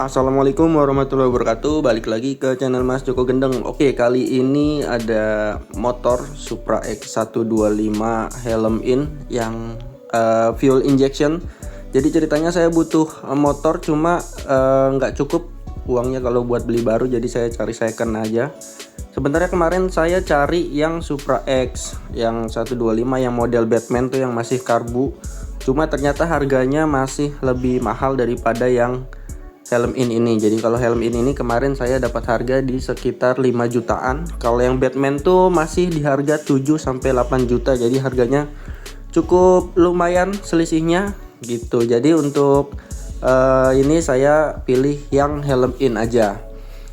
Assalamualaikum warahmatullahi wabarakatuh. Balik lagi ke channel Mas Joko Gendeng. Oke, kali ini ada motor Supra X 125 helm in yang fuel injection. Jadi ceritanya saya butuh motor, cuma nggak cukup uangnya kalau buat beli baru, jadi saya cari second aja. Sebenarnya kemarin saya cari yang Supra X yang 125 yang model Batman tuh, yang masih karbu. Cuma ternyata harganya masih lebih mahal daripada yang helm in ini. Jadi kalau helm in ini kemarin saya dapat harga di sekitar 5 jutaan. Kalau yang Batman tuh masih di harga 7 sampai 8 juta. Jadi harganya cukup lumayan selisihnya gitu. Jadi untuk ini saya pilih yang helm in aja.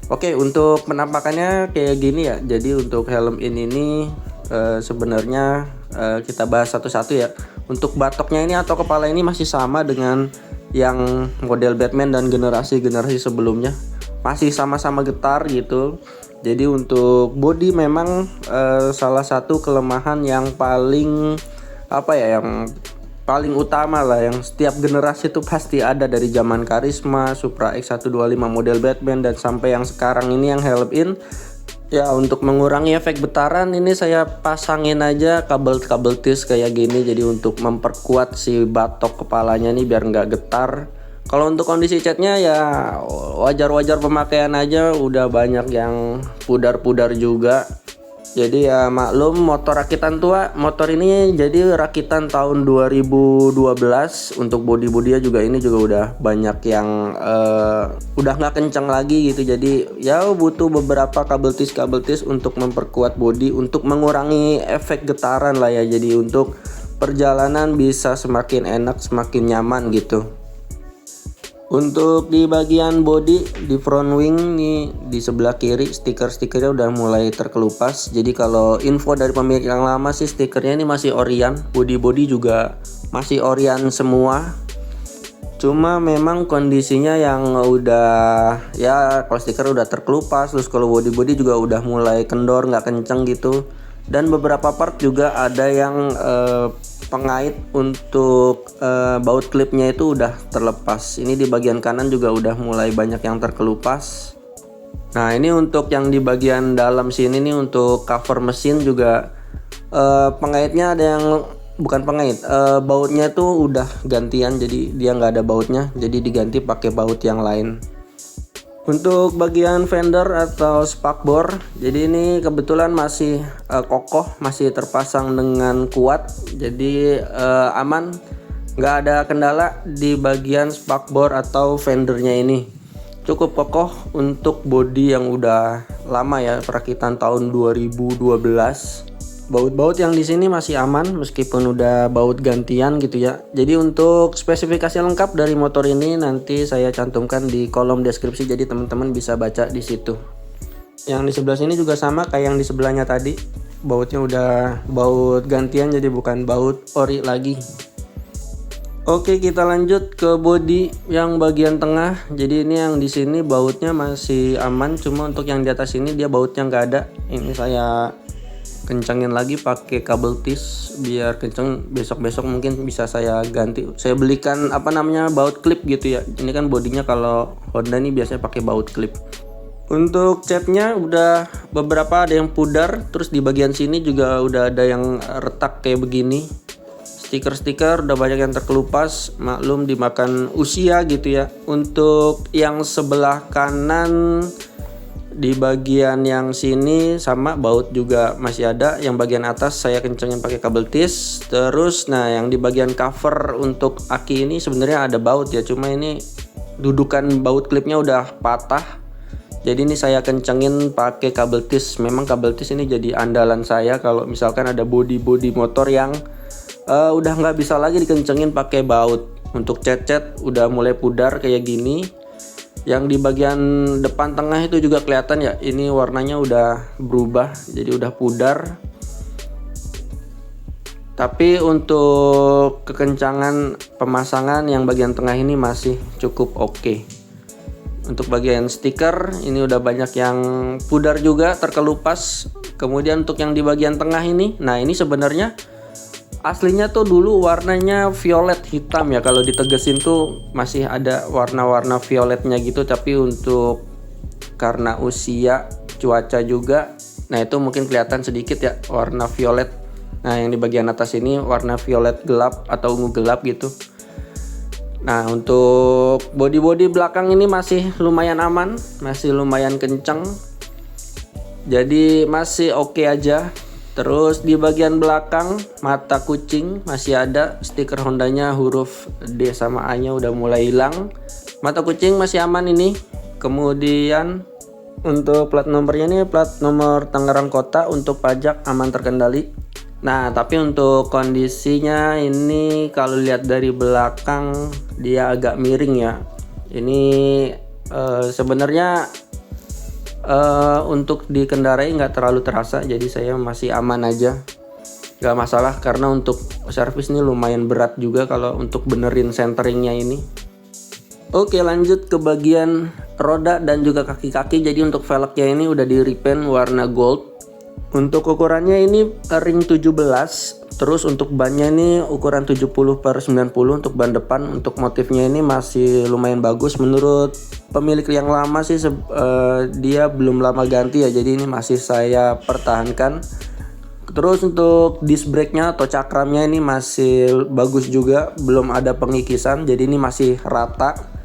Oke, untuk penampakannya kayak gini ya. Jadi untuk helm in ini sebenarnya kita bahas satu-satu ya. Untuk batoknya ini atau kepala ini masih sama dengan yang model Batman dan generasi-generasi sebelumnya, masih sama-sama getar gitu. Jadi untuk body memang salah satu kelemahan yang paling yang paling utama lah, yang setiap generasi itu pasti ada, dari zaman Karisma, Supra X 125 model Batman, dan sampai yang sekarang ini yang helm in. Ya, untuk mengurangi efek getaran ini saya pasangin aja kabel tis kayak gini. Jadi untuk memperkuat si batok kepalanya nih biar nggak getar. Kalau untuk kondisi catnya ya wajar-wajar pemakaian aja, udah banyak yang pudar-pudar juga. Jadi ya maklum, motor rakitan tua. Motor ini jadi rakitan tahun 2012. Untuk body-bodynya juga ini juga udah banyak yang udah nggak kencang lagi gitu. Jadi ya butuh beberapa kabel tis untuk memperkuat body, untuk mengurangi efek getaran lah ya. Jadi untuk perjalanan bisa semakin enak, semakin nyaman gitu. Untuk di bagian body, di front wing nih, di sebelah kiri stiker-stikernya udah mulai terkelupas. Jadi kalau info dari pemilik yang lama sih, stikernya ini masih Orion, body juga masih Orion semua. Cuma memang kondisinya yang udah ya, kalau stiker udah terkelupas, terus kalau body juga udah mulai kendor, nggak kenceng gitu. Dan beberapa part juga ada yang pengait untuk baut klipnya itu udah terlepas. Ini di bagian kanan juga udah mulai banyak yang terkelupas. Nah, ini untuk yang di bagian dalam sini nih, untuk cover mesin juga pengaitnya ada yang bukan pengait, bautnya tuh udah gantian, jadi dia nggak ada bautnya, jadi diganti pakai baut yang lain. Untuk bagian fender atau spakbor, jadi ini kebetulan masih kokoh, masih terpasang dengan kuat, jadi aman, nggak ada kendala di bagian spakbor atau fendernya ini. Cukup kokoh untuk body yang udah lama ya, perakitan tahun 2012. Baut-baut yang di sini masih aman meskipun udah baut gantian gitu ya. Jadi untuk spesifikasi lengkap dari motor ini nanti saya cantumkan di kolom deskripsi, jadi teman-teman bisa baca di situ. Yang di sebelah sini juga sama kayak yang di sebelahnya tadi. Bautnya udah baut gantian, jadi bukan baut ori lagi. Oke, kita lanjut ke body yang bagian tengah. Jadi ini yang di sini bautnya masih aman, cuma untuk yang di atas ini dia bautnya nggak ada. Ini saya kencangin lagi pakai kabel tis biar kenceng. Besok mungkin bisa saya ganti, saya belikan baut klip gitu ya. Ini kan bodinya kalau Honda nih biasanya pakai baut klip. Untuk catnya udah beberapa ada yang pudar, terus di bagian sini juga udah ada yang retak kayak begini. Stiker udah banyak yang terkelupas, maklum dimakan usia gitu ya. Untuk yang sebelah kanan, di bagian yang sini sama baut juga masih ada. Yang bagian atas saya kencengin pakai kabel tis. Terus nah, yang di bagian cover untuk aki ini sebenarnya ada baut ya, cuma ini dudukan baut klipnya udah patah. Jadi ini saya kencengin pakai kabel tis. Memang kabel tis ini jadi andalan saya kalau misalkan ada body motor yang udah nggak bisa lagi dikencengin pakai baut. Untuk cat udah mulai pudar kayak gini. Yang di bagian depan tengah itu juga kelihatan ya, ini warnanya udah berubah, jadi udah pudar. Tapi untuk kekencangan pemasangan yang bagian tengah ini masih cukup oke. Untuk bagian stiker ini udah banyak yang pudar juga, terkelupas. Kemudian untuk yang di bagian tengah ini, nah ini sebenarnya Aslinya tuh dulu warnanya violet hitam ya, kalau ditegesin tuh masih ada warna-warna violetnya gitu, tapi untuk karena usia, cuaca juga, nah itu mungkin kelihatan sedikit ya warna violet. Nah yang di bagian atas ini warna violet gelap atau ungu gelap gitu. Nah untuk bodi belakang ini masih lumayan aman, masih lumayan kencang, jadi masih oke aja. Terus di bagian belakang mata kucing masih ada, stiker Hondanya huruf D sama A nya udah mulai hilang. Mata kucing masih aman ini. Kemudian untuk plat nomornya ini plat nomor Tangerang Kota, untuk pajak aman terkendali. Nah tapi untuk kondisinya ini kalau lihat dari belakang dia agak miring ya. Ini sebenarnya untuk dikendarai nggak terlalu terasa, jadi saya masih aman aja, nggak masalah, karena untuk servis ini lumayan berat juga kalau untuk benerin centeringnya ini. Oke, lanjut ke bagian roda dan juga kaki-kaki. Jadi untuk velgnya ini udah di repaint warna gold. Untuk ukurannya ini ring 17. Terus untuk bannya ini ukuran 70/90 untuk ban depan. Untuk motifnya ini masih lumayan bagus menurut pemilik yang lama sih. Dia belum lama ganti ya, jadi ini masih saya pertahankan. Terus untuk disc brake-nya atau cakramnya ini masih bagus juga, belum ada pengikisan, jadi ini masih rata.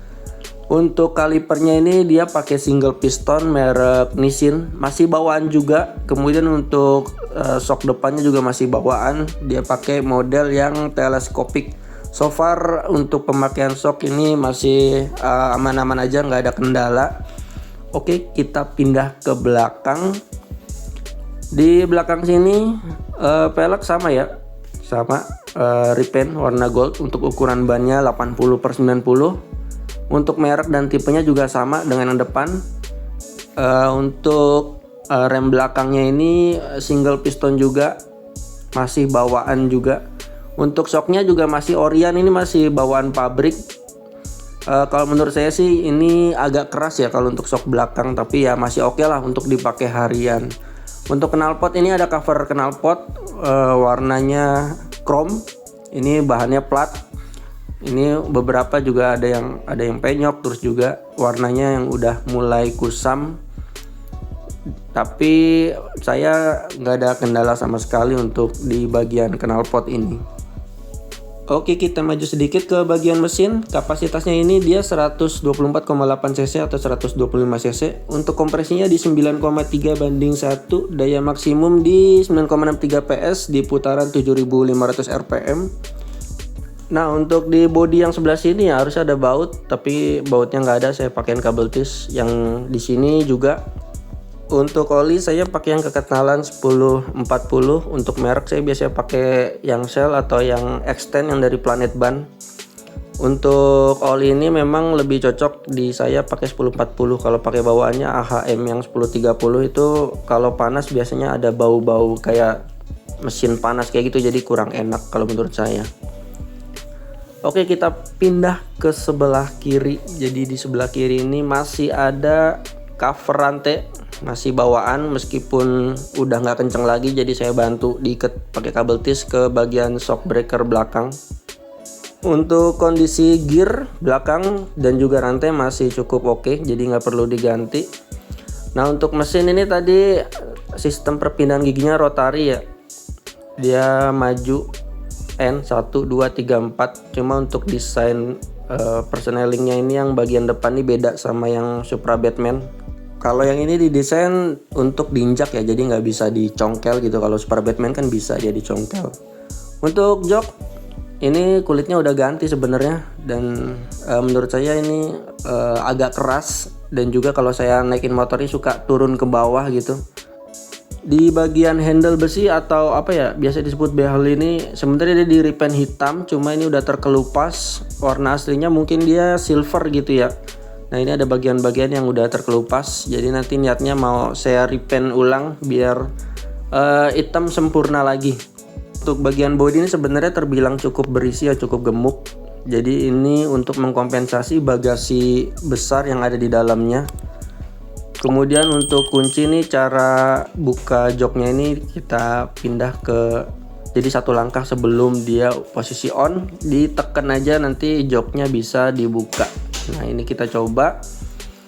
Untuk kalipernya ini dia pakai single piston merek Nissin, masih bawaan juga. Kemudian untuk shock depannya juga masih bawaan, dia pakai model yang teleskopik. So far untuk pemakaian shock ini masih aman-aman aja, nggak ada kendala. Oke, kita pindah ke belakang. Di belakang sini pelek sama ya, sama repaint warna gold. Untuk ukuran bannya 80/90. Untuk merek dan tipenya juga sama dengan yang depan. Untuk rem belakangnya ini single piston juga, masih bawaan juga. Untuk shocknya juga masih Orion, ini masih bawaan pabrik. Kalau menurut saya sih ini agak keras ya kalau untuk shock belakang, tapi ya masih oke lah untuk dipakai harian. Untuk knalpot ini ada cover knalpot, warnanya chrome. Ini bahannya plat. Ini beberapa juga ada yang penyok, terus juga warnanya yang udah mulai kusam. Tapi saya nggak ada kendala sama sekali untuk di bagian knalpot ini. Oke, kita maju sedikit ke bagian mesin. Kapasitasnya ini dia 124,8 cc atau 125 cc. Untuk kompresinya di 9,3/1, daya maksimum di 9,63 PS di putaran 7.500 rpm. Nah untuk di bodi yang sebelah sini ya harus ada baut, tapi bautnya nggak ada, saya pakaiin kabel tis. Yang di sini juga untuk oli saya pakai yang kekenalan 1040. Untuk merek saya biasanya pakai yang Shell atau yang extend yang dari Planet Ban. Untuk oli ini memang lebih cocok di saya pakai 1040. Kalau pakai bawaannya AHM yang 1030 itu kalau panas biasanya ada bau-bau kayak mesin panas kayak gitu, jadi kurang enak kalau menurut saya. Oke, kita pindah ke sebelah kiri. Jadi di sebelah kiri ini masih ada cover rantai, masih bawaan meskipun udah nggak kenceng lagi, jadi saya bantu diikat pakai kabel tis ke bagian shock breaker belakang. Untuk kondisi gear belakang dan juga rantai masih cukup oke, jadi nggak perlu diganti. Nah untuk mesin ini tadi sistem perpindahan giginya rotari ya, dia maju N 1, 2, 3, 4. Cuma untuk desain persnelingnya ini yang bagian depan ini beda sama yang Supra Batman. Kalau yang ini didesain untuk diinjak ya, jadi nggak bisa dicongkel gitu. Kalau Supra Batman kan bisa dia dicongkel. Untuk jok ini kulitnya udah ganti sebenarnya, dan menurut saya ini agak keras, dan juga kalau saya naikin motor ini suka turun ke bawah gitu. Di bagian handle besi atau apa ya biasa disebut behel ini sebenarnya dia di repaint hitam, cuma ini udah terkelupas. Warna aslinya mungkin dia silver gitu ya. Nah ini ada bagian-bagian yang udah terkelupas, jadi nanti niatnya mau saya repaint ulang biar hitam sempurna lagi. Untuk bagian bodi ini sebenarnya terbilang cukup berisi ya, cukup gemuk. Jadi ini untuk mengkompensasi bagasi besar yang ada di dalamnya. Kemudian untuk kunci nih, cara buka joknya ini kita pindah ke Jadi satu langkah sebelum dia posisi on, ditekan aja nanti joknya bisa dibuka. Nah ini kita coba.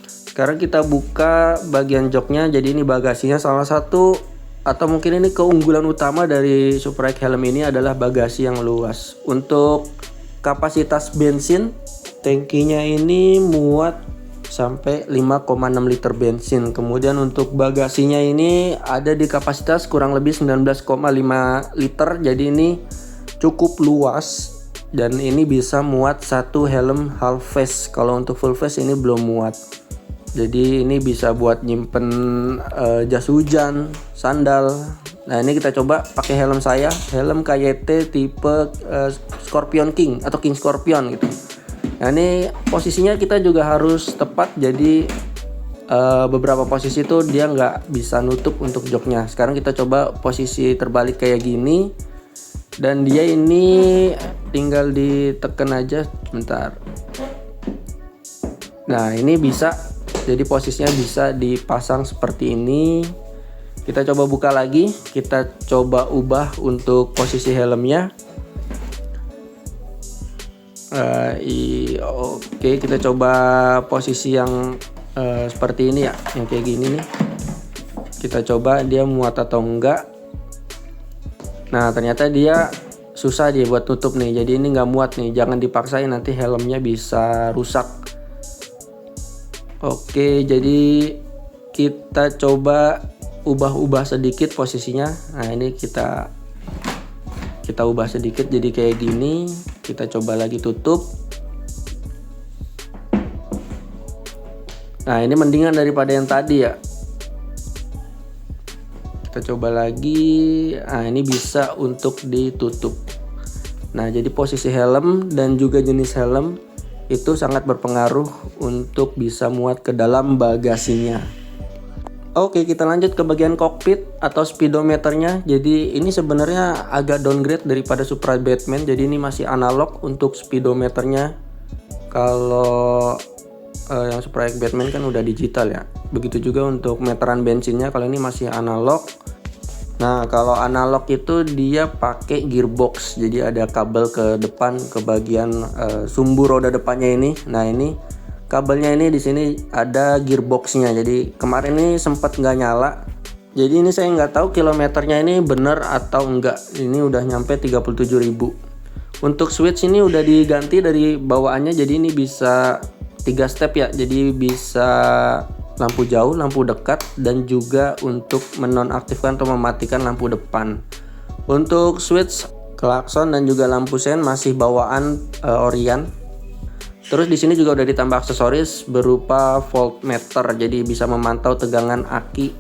Sekarang kita buka bagian joknya. Jadi ini bagasinya salah satu, atau mungkin ini keunggulan utama dari Supra X helm ini adalah bagasi yang luas. Untuk kapasitas bensin, tangkinya ini muat sampai 5,6 liter bensin. Kemudian untuk bagasinya ini ada di kapasitas kurang lebih 19,5 liter. Jadi ini cukup luas dan ini bisa muat satu helm half face. Kalau untuk full face ini belum muat. Jadi ini bisa buat nyimpen jas hujan, sandal. Nah ini kita coba pakai helm saya, helm KYT tipe Scorpion King atau King Scorpion gitu. Nah ini posisinya kita juga harus tepat, jadi beberapa posisi tuh dia nggak bisa nutup untuk joknya. Sekarang kita coba posisi terbalik kayak gini, dan dia ini tinggal ditekan aja bentar. Nah ini bisa, jadi posisinya bisa dipasang seperti ini. Kita coba buka lagi, kita coba ubah untuk posisi helmnya. Oke, kita coba posisi yang seperti ini ya, yang kayak gini nih. Kita coba dia muat atau enggak. Nah ternyata dia susah dia buat tutup nih, jadi ini nggak muat nih. Jangan dipaksain, nanti helmnya bisa rusak. Oke, jadi kita coba ubah-ubah sedikit posisinya. Nah ini kita ubah sedikit jadi kayak gini. Kita coba lagi tutup. Nah ini mendingan daripada yang tadi ya. Kita coba lagi. Nah ini bisa untuk ditutup. Nah jadi posisi helm dan juga jenis helm itu sangat berpengaruh untuk bisa muat ke dalam bagasinya. Oke, kita lanjut ke bagian kokpit atau speedometernya. Jadi ini sebenarnya agak downgrade daripada Supra Batman. Jadi ini masih analog untuk speedometernya. Kalau yang Supra X Batman kan udah digital ya. Begitu juga untuk meteran bensinnya, kalau ini masih analog. Nah kalau analog itu dia pakai gearbox. Jadi ada kabel ke depan ke bagian sumbu roda depannya ini. Nah ini kabelnya ini di sini ada gearboxnya. Jadi kemarin ini sempat nggak nyala. Jadi ini saya nggak tahu kilometernya ini bener atau enggak. Ini udah nyampe 37.000. Untuk switch ini udah diganti dari bawaannya. Jadi ini bisa 3 step ya. Jadi bisa lampu jauh, lampu dekat, dan juga untuk menonaktifkan atau mematikan lampu depan. Untuk switch, klakson, dan juga lampu sen masih bawaan Orion. Terus di sini juga udah ditambah aksesoris berupa voltmeter, jadi bisa memantau tegangan aki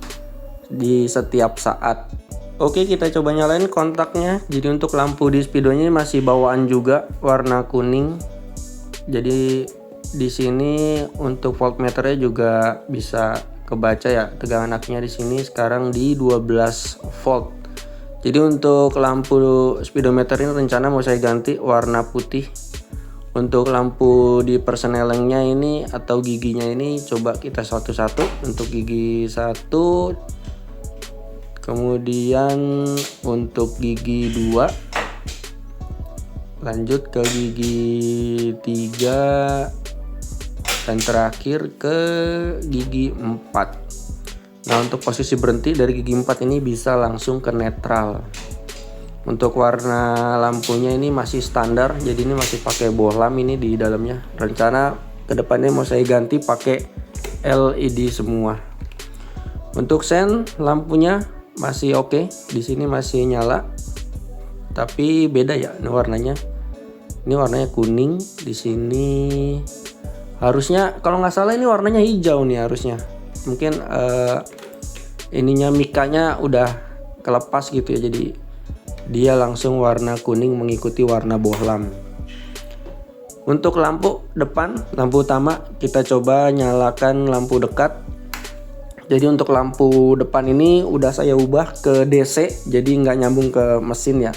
di setiap saat. Oke, kita coba nyalain kontaknya. Jadi untuk lampu di speedonya masih bawaan juga warna kuning. Jadi di sini untuk voltmeternya juga bisa kebaca ya, tegangan akinya di sini sekarang di 12 volt. Jadi untuk lampu speedometer ini rencana mau saya ganti warna putih. Untuk lampu di persnelingnya ini atau giginya ini coba kita satu-satu. Untuk gigi 1, kemudian untuk gigi 2, lanjut ke gigi 3, dan terakhir ke gigi 4. Nah untuk posisi berhenti dari gigi 4 ini bisa langsung ke netral. Untuk warna lampunya ini masih standar, jadi ini masih pakai bohlam ini di dalamnya. Rencana kedepannya mau saya ganti pakai LED semua. Untuk sen lampunya masih oke, di sini masih nyala, tapi beda ya ini warnanya. Ini warnanya kuning, di sini harusnya kalau nggak salah ini warnanya hijau nih harusnya. Mungkin ininya mikanya udah kelepas gitu ya, jadi dia langsung warna kuning mengikuti warna bohlam. Untuk lampu depan, lampu utama, kita coba nyalakan lampu dekat. Jadi untuk lampu depan ini udah saya ubah ke DC, jadi nggak nyambung ke mesin ya.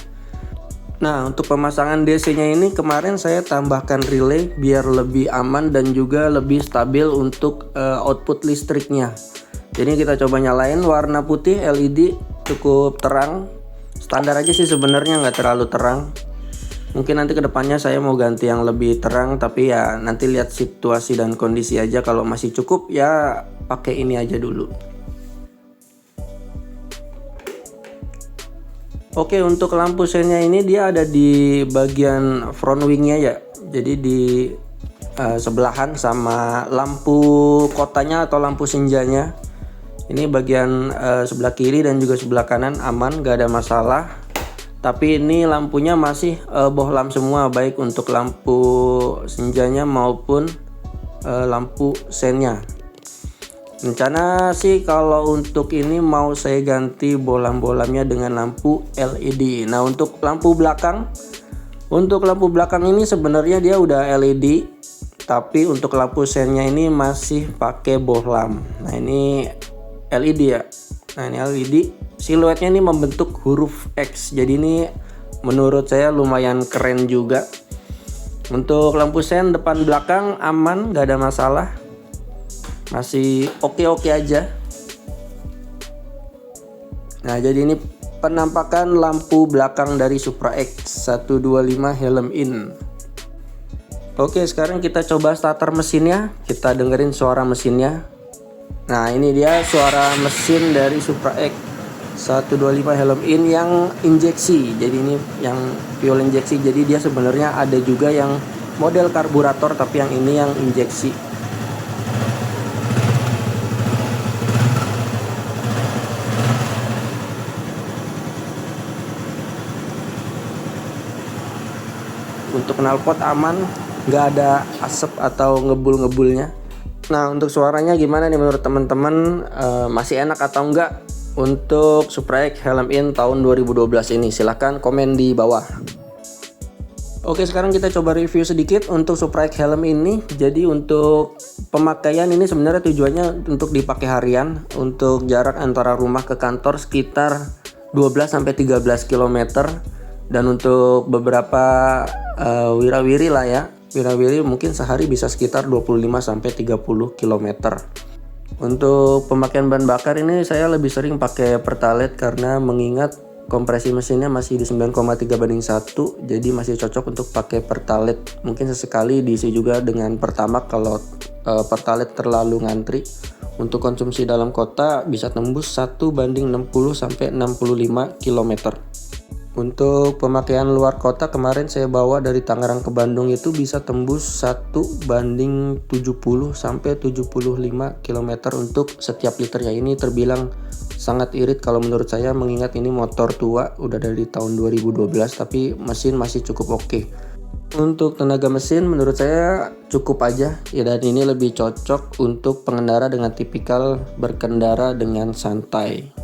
Nah untuk pemasangan DC-nya ini kemarin saya tambahkan relay biar lebih aman dan juga lebih stabil untuk output listriknya. Jadi kita coba nyalain warna putih LED cukup terang, standar aja sih sebenarnya, nggak terlalu terang. Mungkin nanti kedepannya saya mau ganti yang lebih terang, tapi ya nanti lihat situasi dan kondisi aja. Kalau masih cukup ya pakai ini aja dulu. Oke, untuk lampu sennya ini dia ada di bagian front wingnya ya. Jadi di sebelahan sama lampu kotanya atau lampu senjanya. Ini bagian sebelah kiri dan juga sebelah kanan aman, gak ada masalah. Tapi ini lampunya masih bohlam semua, baik untuk lampu senjanya maupun lampu sennya. Rencana sih kalau untuk ini mau saya ganti bohlam-bohlamnya dengan lampu LED. Nah, untuk lampu belakang ini sebenarnya dia udah LED, tapi untuk lampu sennya ini masih pakai bohlam. Nah, ini LED ya. Nah, ini LED, siluetnya ini membentuk huruf X. Jadi ini menurut saya lumayan keren juga. Untuk lampu sen depan belakang aman, gak ada masalah. Masih oke-oke aja. Nah, jadi ini penampakan lampu belakang dari Supra X 125 Helm In. Oke, sekarang kita coba starter mesinnya. Kita dengerin suara mesinnya. Nah, ini dia suara mesin dari Supra X 125 Helm In yang injeksi. Jadi ini yang fuel injeksi. Jadi dia sebenarnya ada juga yang model karburator, tapi yang ini yang injeksi. Untuk knalpot aman, nggak ada asap atau ngebul-ngebulnya. Nah, untuk suaranya gimana nih menurut teman-teman? Masih enak atau enggak untuk Supra X Helm In tahun 2012 ini? Silahkan komen di bawah. Oke, sekarang kita coba review sedikit untuk Supra X Helm ini. Jadi untuk pemakaian ini sebenarnya tujuannya untuk dipakai harian. Untuk jarak antara rumah ke kantor sekitar 12-13 km. Dan untuk beberapa wirawiri lah ya. Wirawiri mungkin sehari bisa sekitar 25-30 km. Untuk pemakaian bahan bakar ini saya lebih sering pakai Pertalite karena mengingat kompresi mesinnya masih di 9,3:1, jadi masih cocok untuk pakai Pertalite. Mungkin sesekali diisi juga dengan Pertamax kalau Pertalite terlalu ngantri. Untuk konsumsi dalam kota bisa tembus 1:60-65 km. Untuk pemakaian luar kota kemarin saya bawa dari Tangerang ke Bandung itu bisa tembus 1:70-75 km untuk setiap liternya. Ini terbilang sangat irit kalau menurut saya, mengingat ini motor tua udah dari tahun 2012 tapi mesin masih cukup oke. Untuk tenaga mesin menurut saya cukup aja ya, dan ini lebih cocok untuk pengendara dengan tipikal berkendara dengan santai.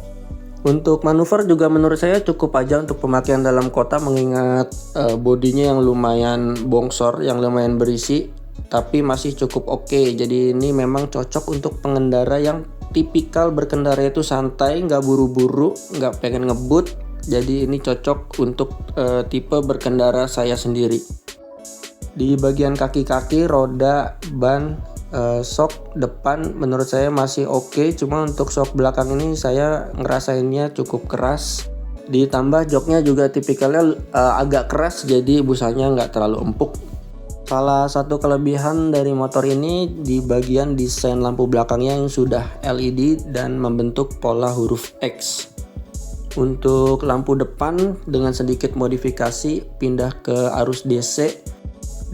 Untuk manuver juga menurut saya cukup aja untuk pemakaian dalam kota, mengingat bodinya yang lumayan bongsor, yang lumayan berisi, tapi masih cukup oke. Jadi ini memang cocok untuk pengendara yang tipikal berkendara itu santai, nggak buru-buru, nggak pengen ngebut. Jadi ini cocok untuk tipe berkendara saya sendiri. Di bagian kaki-kaki, roda, ban, shock depan menurut saya masih oke, cuma untuk shock belakang ini saya ngerasainnya cukup keras. Ditambah joknya juga tipikalnya agak keras, jadi busanya nggak terlalu empuk. Salah satu kelebihan dari motor ini di bagian desain lampu belakangnya yang sudah LED dan membentuk pola huruf X. Untuk lampu depan dengan sedikit modifikasi pindah ke arus DC,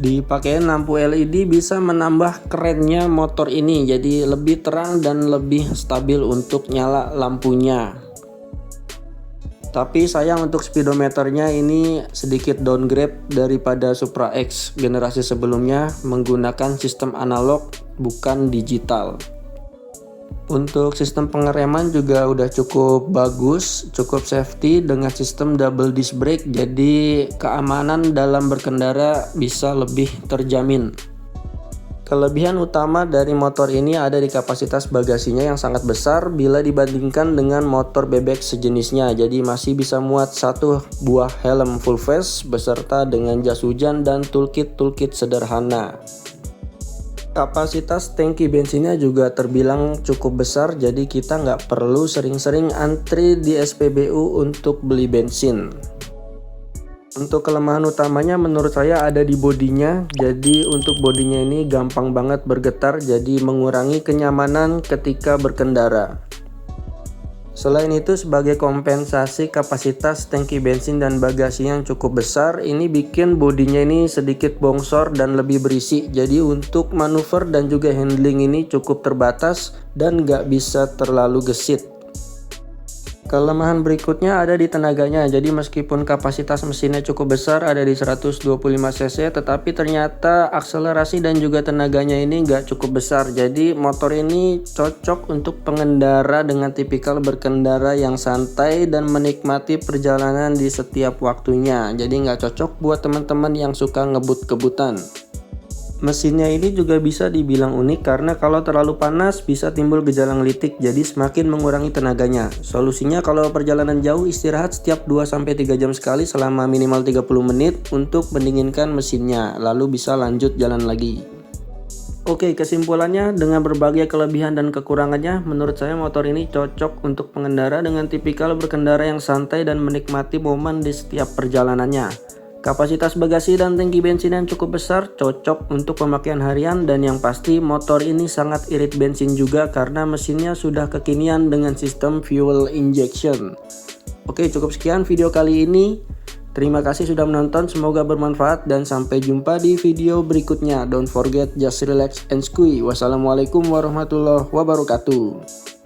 dipakai lampu LED bisa menambah kerennya motor ini, jadi lebih terang dan lebih stabil untuk nyala lampunya. Tapi sayang untuk speedometernya ini sedikit downgrade daripada Supra X generasi sebelumnya, menggunakan sistem analog bukan digital. Untuk sistem pengereman juga udah cukup bagus, cukup safety dengan sistem double disc brake, jadi keamanan dalam berkendara bisa lebih terjamin. Kelebihan utama dari motor ini ada di kapasitas bagasinya yang sangat besar bila dibandingkan dengan motor bebek sejenisnya, jadi masih bisa muat satu buah helm full face beserta dengan jas hujan dan toolkit sederhana. Kapasitas tangki bensinnya juga terbilang cukup besar, jadi kita nggak perlu sering-sering antri di SPBU untuk beli bensin. Untuk kelemahan utamanya menurut saya ada di bodinya. Jadi untuk bodinya ini gampang banget bergetar, jadi mengurangi kenyamanan ketika berkendara. Selain itu, sebagai kompensasi kapasitas tangki bensin dan bagasi yang cukup besar, ini bikin bodinya ini sedikit bongsor dan lebih berisi. Jadi untuk manuver dan juga handling ini cukup terbatas dan nggak bisa terlalu gesit. Kelemahan berikutnya ada di tenaganya. Jadi meskipun kapasitas mesinnya cukup besar, ada di 125 cc, tetapi ternyata akselerasi dan juga tenaganya ini nggak cukup besar. Jadi motor ini cocok untuk pengendara dengan tipikal berkendara yang santai dan menikmati perjalanan di setiap waktunya. Jadi nggak cocok buat teman-teman yang suka ngebut-kebutan. Mesinnya ini juga bisa dibilang unik karena kalau terlalu panas bisa timbul gejala ngelitik, jadi semakin mengurangi tenaganya. Solusinya kalau perjalanan jauh, istirahat setiap 2-3 jam sekali selama minimal 30 menit untuk mendinginkan mesinnya, lalu bisa lanjut jalan lagi. Oke, kesimpulannya dengan berbagai kelebihan dan kekurangannya, menurut saya motor ini cocok untuk pengendara dengan tipikal berkendara yang santai dan menikmati momen di setiap perjalanannya. Kapasitas bagasi dan tangki bensin yang cukup besar, cocok untuk pemakaian harian, dan yang pasti motor ini sangat irit bensin juga karena mesinnya sudah kekinian dengan sistem fuel injection. Oke, cukup sekian video kali ini. Terima kasih sudah menonton, semoga bermanfaat dan sampai jumpa di video berikutnya. Don't forget, just relax and squeeze. Wassalamualaikum warahmatullahi wabarakatuh.